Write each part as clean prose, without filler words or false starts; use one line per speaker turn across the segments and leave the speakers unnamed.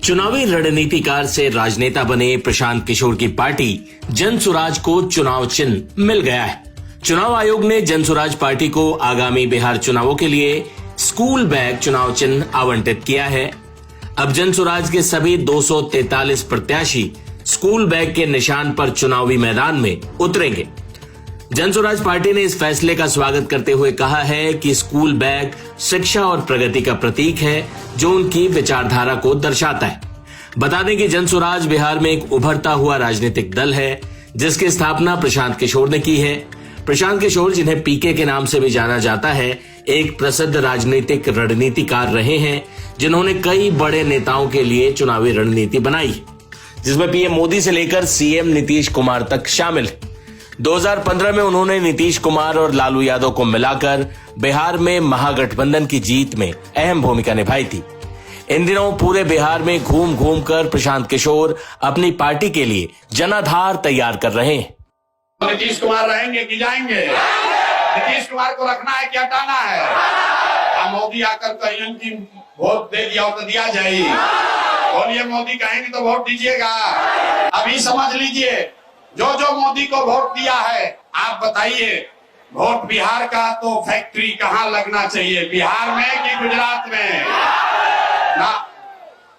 चुनावी रणनीतिकार से राजनेता बने प्रशांत किशोर की पार्टी जनसुराज को चुनाव चिन्ह मिल गया है। चुनाव आयोग ने जनसुराज पार्टी को आगामी बिहार चुनावों के लिए स्कूल बैग चुनाव चिन्ह आवंटित किया है। अब जनसुराज के सभी 243 प्रत्याशी स्कूल बैग के निशान पर चुनावी मैदान में उतरेंगे। जनसुराज पार्टी ने इस फैसले का स्वागत करते हुए कहा है कि स्कूल बैग शिक्षा और प्रगति का प्रतीक है जो उनकी विचारधारा को दर्शाता है। बता दें कि जनसुराज बिहार में एक उभरता हुआ राजनीतिक दल है जिसकी स्थापना प्रशांत किशोर ने की है। प्रशांत किशोर, जिन्हें पीके के नाम से भी जाना जाता है, एक प्रसिद्ध राजनीतिक रणनीतिकार रहे हैं जिन्होंने कई बड़े नेताओं के लिए चुनावी रणनीति बनाई, जिसमें पीएम मोदी से लेकर सीएम नीतीश कुमार तक शामिल है। 2015 में उन्होंने नीतीश कुमार और लालू यादव को मिलाकर बिहार में महागठबंधन की जीत में अहम भूमिका निभाई थी। इन दिनों पूरे बिहार में घूम घूम कर प्रशांत किशोर अपनी पार्टी के लिए जनाधार तैयार कर रहे हैं।
नीतीश कुमार रहेंगे कि जाएंगे? नीतीश कुमार को रखना है कि हटाना है? मोदी आकर कहीं की वोट दे दिया तो दिया जाए। बोलिए, मोदी कहेंगे तो वोट दीजिएगा। अभी समझ लीजिए, जो जो मोदी को वोट दिया है, आप बताइए, वोट बिहार का तो फैक्ट्री कहाँ लगना चाहिए, बिहार में कि गुजरात में? ना,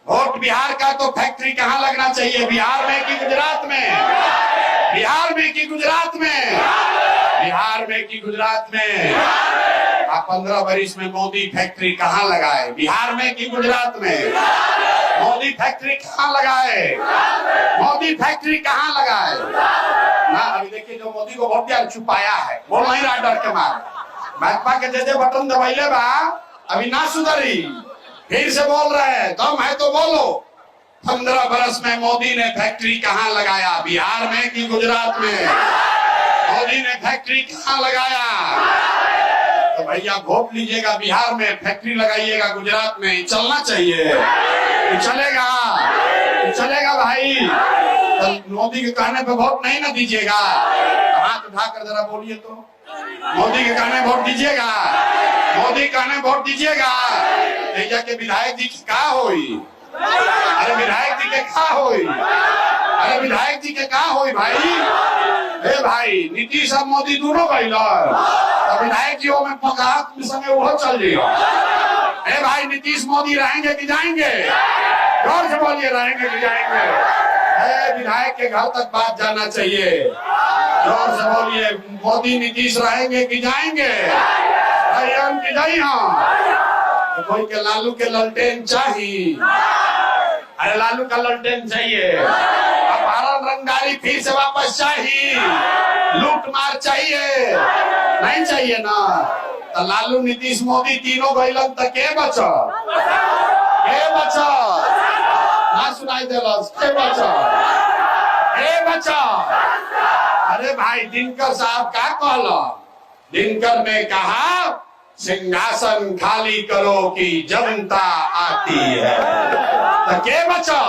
वोट बिहार का तो फैक्ट्री कहाँ लगना चाहिए, बिहार में कि गुजरात में? बिहार में कि गुजरात में? बिहार में कि गुजरात में? आप 15 वर्ष में मोदी फैक्ट्री कहाँ लगाए, बिहार में कि गुजरात में? मोदी फैक्ट्री कहाँ लगाए? मोदी फैक्ट्री कहाँ लगाए? ना, अभी देखिए, जो मोदी को वोट दिया छुपाया है, बोल नहीं रहा डर के मारे। भाजपा के जैसे बटन दबाइले बा, अभी ना सुधरी, फिर से बोल रहे हैं, दम है तो बोलो। 15 वर्ष में मोदी ने फैक्ट्री कहाँ लगाया, बिहार में कि गुजरात में? मोदी ने फैक्ट्री कहाँ लगाया? तो भैया वोट लीजिएगा, बिहार में फैक्ट्री लगाइएगा, गुजरात में चलना चाहिए। चलेगा, चलेगा भाई। तो मोदी के कहने पे वोट नहीं ना दीजिएगा। हाथ उठाकर जरा बोलिए तो, मोदी के कहने वोट दीजिएगा? मोदी कहने वोट दीजिएगा? भैया के विधायक जी की का होई? अरे विधायक जी के का होई? अरे विधायक जी के का होई भाई? ए भाई, नीतीश और मोदी दोनों गइल, विधायक जी में पकात संगे वो चल जाएगा। ए भाई, नीतीश मोदी रहेंगे कि जाएंगे? जोर से बोलिए, रहेंगे कि जाएंगे? विधायक के घर तक बात जाना चाहिए। जोर से बोलिए, मोदी नीतीश रहेंगे कि जाएंगे? हम की जाई। तो कोई के लालू के ललटेन चाहिए। अरे लालू का ललटेन चाहिए। अपहरण रंगदारी फिर से वापस चाहिए। लूट मार चाहिए, नहीं चाहिए ना? तो लालू नीतीश मोदी तीनों गइलन तो के बचा? के बचा? ना सुनाई देलस, के बचा? के बचा? अरे भाई, दिनकर साहब का कहला? दिनकर ने कहा, सिंहासन खाली करो कि जनता आती है। तो के बचा?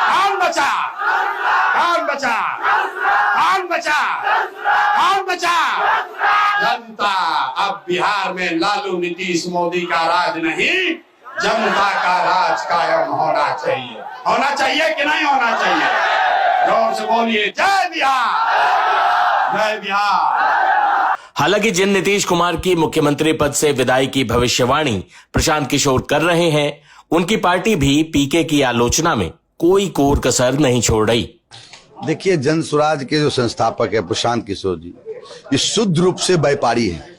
कौन बचा? कौन बचा? कौन बचा? कौन बचा? जनता। अब बिहार में लालू नीतीश मोदी का राज नहीं, जनता का राज कायम होना चाहिए। होना चाहिए कि नहीं होना चाहिए? जोर से बोलिए, जय बिहार, जय बिहार।
हालांकि जिन नीतीश कुमार की मुख्यमंत्री पद से विदाई की भविष्यवाणी प्रशांत किशोर कर रहे हैं, उनकी पार्टी भी पीके की आलोचना में कोई कोर कसर नहीं छोड़ रही।
देखिए, जनसुराज के जो संस्थापक है प्रशांत किशोर जी, ये शुद्ध रूप से व्यापारी है।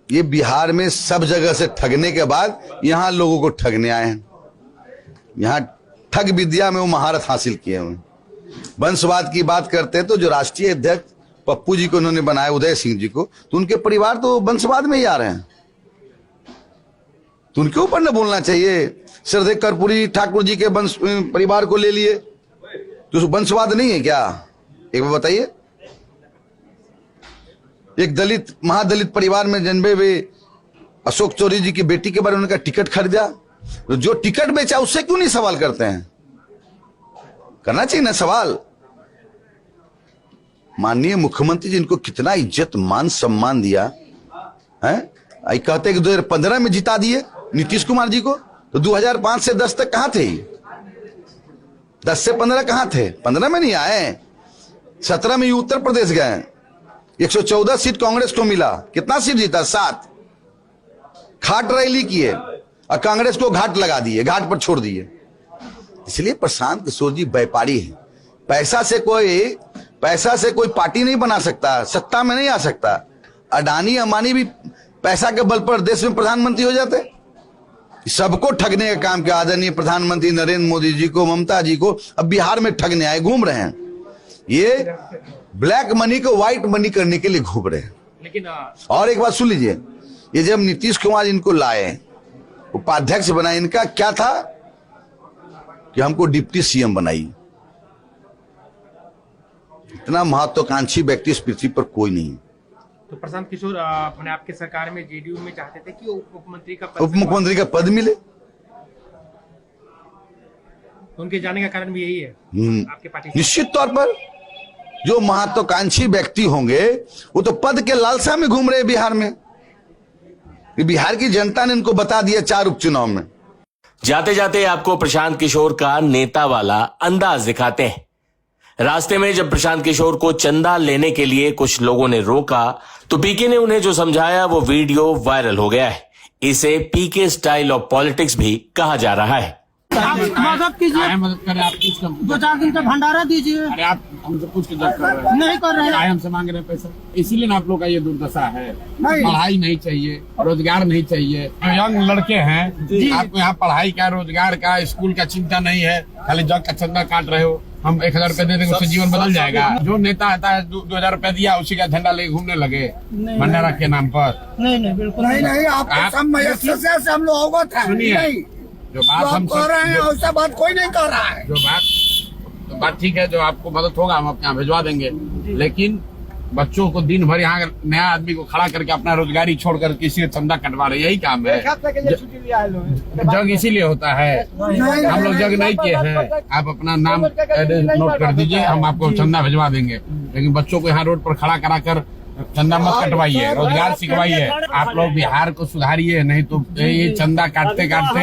ये बिहार में सब जगह से ठगने के बाद यहां लोगों को ठगने आए हैं। यहां ठग विद्या में वो महारत हासिल किए हुए। वंशवाद की बात करते हैं तो जो राष्ट्रीय अध्यक्ष पप्पू जी को उन्होंने बनाया, उदय सिंह जी को, तो उनके परिवार तो वंशवाद में ही आ रहे हैं। तो उनके ऊपर न बोलना चाहिए। श्रद्धेय कर्पूरी ठाकुर जी के वंश परिवार को ले लिए तो वंशवाद नहीं है क्या? एक बार बताइए। एक दलित महादलित परिवार में जन्मे हुए अशोक चौधरी जी की बेटी के बारे में उनका टिकट खरीदा, तो जो टिकट बेचा उससे क्यों नहीं सवाल करते हैं? करना चाहिए ना सवाल। माननीय मुख्यमंत्री जी इनको कितना इज्जत मान सम्मान दिया है। कहते कि 2015 में जिता दिए नीतीश कुमार जी को, तो 2005 से 10 तक कहां थे? 10 से 15 कहां थे? 15 में नहीं आए। 17 में उत्तर प्रदेश गए, 114 सीट कांग्रेस को मिला। कितना सीट जीता? 7। खाट रैली किए और कांग्रेस को घाट लगा दिए, घाट पर छोड़ दिए। इसलिए प्रशांत किशोर जी व्यापारी है। पैसा से कोई पार्टी नहीं बना सकता, सत्ता में नहीं आ सकता। अडानी अंबानी भी पैसा के बल पर देश में प्रधानमंत्री हो जाते। सबको ठगने का काम किया आदरणीय प्रधानमंत्री नरेंद्र मोदी जी को, ममता जी को। अब बिहार में ठगने आए, घूम रहे हैं। ये ब्लैक मनी को व्हाइट मनी करने के लिए घूम रहे हैं।
लेकिन
और एक बात सुन लीजिए, ये जब नीतीश कुमार इनको लाए, उपाध्यक्ष बनाए, इनका क्या था कि हमको डिप्टी सीएम बनाई। इतना महत्वाकांक्षी व्यक्ति इस पृथ्वी पर कोई नहीं।
तो प्रशांत किशोर मैंने आपके सरकार में जेडीयू में चाहते थे कि उप मुख्यमंत्री का पद मिले। तो उनके जाने का कारण भी यही है आपके पार्टी?
निश्चित तौर पर जो महत्वाकांक्षी व्यक्ति होंगे वो तो पद के लालसा में घूम रहे बिहार में। बिहार की जनता ने इनको बता दिया 4 उपचुनाव में।
जाते जाते आपको प्रशांत किशोर का नेता वाला अंदाज दिखाते हैं। रास्ते में जब प्रशांत किशोर को चंदा लेने के लिए कुछ लोगों ने रोका तो पीके ने उन्हें जो समझाया वो वीडियो वायरल हो गया है। इसे पीके स्टाइल ऑफ पॉलिटिक्स भी कहा जा रहा है।
आप मदद कीजिए,
मदद करें, आप कुछ कम
2-4 दिन का भंडारा दीजिए।
अरे आप हमसे कुछ कर रहे हैं,
नहीं कर रहे हैं।
हमसे मांग रहे हैं पैसा, इसीलिए ना आप लोग का ये दुर्दशा है।
नहीं।
पढ़ाई नहीं चाहिए, रोजगार नहीं चाहिए। जो यंग लड़के हैं, आपको यहाँ पढ़ाई का, रोजगार का, स्कूल का चिंता नहीं है, खाली जग का चंदा काट रहे हो। हम 1000 रुपए दे देंगे, उससे जीवन बदल जाएगा। जो नेता आता है 2000 रुपए दिया, उसी का झंडा लेके घूमने लगे भंडारा के नाम पर।
नहीं बिल्कुल नहीं।
आप
से हम लोग अवगत हैं।
सुनिए, जो बात हम
कह रहे हैं वैसा बात कोई नहीं कर रहा है।
जो बात ठीक है, जो आपको मदद होगा हम आपके यहाँ भिजवा देंगे। लेकिन बच्चों को दिन भर यहाँ नया आदमी को खड़ा करके अपना रोजगारी छोड़कर किसी से चंदा कटवा रहे, यही काम है। जग इसीलिए होता है, हम लोग जग नहीं किए हैं। आप अपना नाम नोट कर दीजिए, हम आपको चंदा भिजवा देंगे। लेकिन बच्चों को यहाँ रोड पर खड़ा कराकर चंदा मत कटवाइए, रोजगार सिखवाइए। आप लोग बिहार को सुधारिए, नहीं तो ये चंदा काटते काटते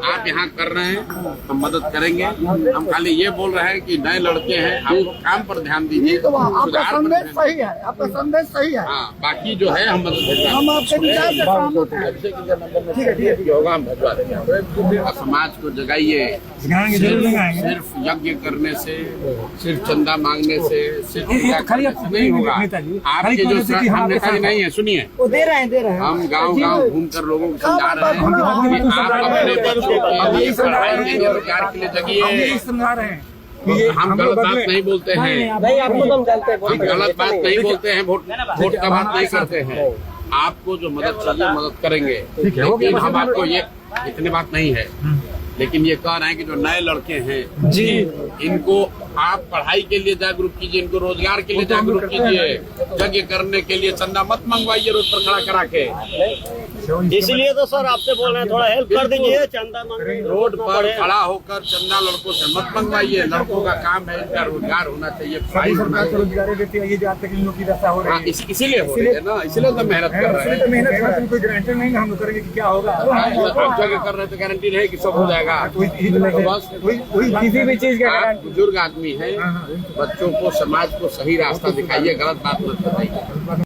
आप यहाँ कर रहे हैं, हम मदद करेंगे। हम खाली ये बोल रहे हैं कि नए लड़के हैं, आप लोग काम पर ध्यान दीजिए,
आपका संदेश सही है, आपका संदेश सही है।
हाँ, बाकी जो है हम मदद
हम आपके विचार से सहमत हैं।
होगा, हम भिजवा देंगे। समाज को जगाइए। सिर्फ यज्ञ करने से, सिर्फ चंदा मांगने से, सिर्फ नहीं होगा। आपके जो हम नेता नहीं है, सुनिए,
वो दे रहे हैं।
हम गांव-गांव घूमकर लोगों को समझा रहे हैं कि आप अपने बच्चों के लिए पढ़ाई के लिए, रोजगार के लिए जगिए। हम गलत बात नहीं बोलते हैं, हम गलत बात नहीं बोलते हैं, वोट का बात नहीं करते हैं। आपको जो मदद चाहिए मदद करेंगे, लेकिन हम आपको ये इतनी बात नहीं है। लेकिन ये कह रहे हैं कि जो नए लड़के हैं जी, इनको आप पढ़ाई के लिए जागरूक कीजिए, इनको रोजगार के लिए जागरूक कीजिए। यज्ञ करने के लिए चंदा मत मंगवाइए रोड पर खड़ा करा के।
इसीलिए तो सर आपसे बोल रहे हैं, थोड़ा हेल्प कर दीजिए। चंदा
रोड पर खड़ा होकर चंदा लड़कों से मत मंगवाइए। लड़कों का काम है, इनका रोजगार होना चाहिए।
रोजगार देती है, ये जो आज तक इन लोग की दशा हो रही है,
इसीलिए हो रही है ना, इसीलिए तो मेहनत कर रहे हैं।
मेहनत कोई गारंटी नहीं हम करेंगे कि क्या होगा।
आप जगह कर रहे हैं तो गारंटी रहे कि सब हो जाएगा। बस
किसी भी चीज का
आप बुजुर्ग आदमी है, बच्चों को, समाज को सही रास्ता दिखाइए, गलत बात मत बताइए।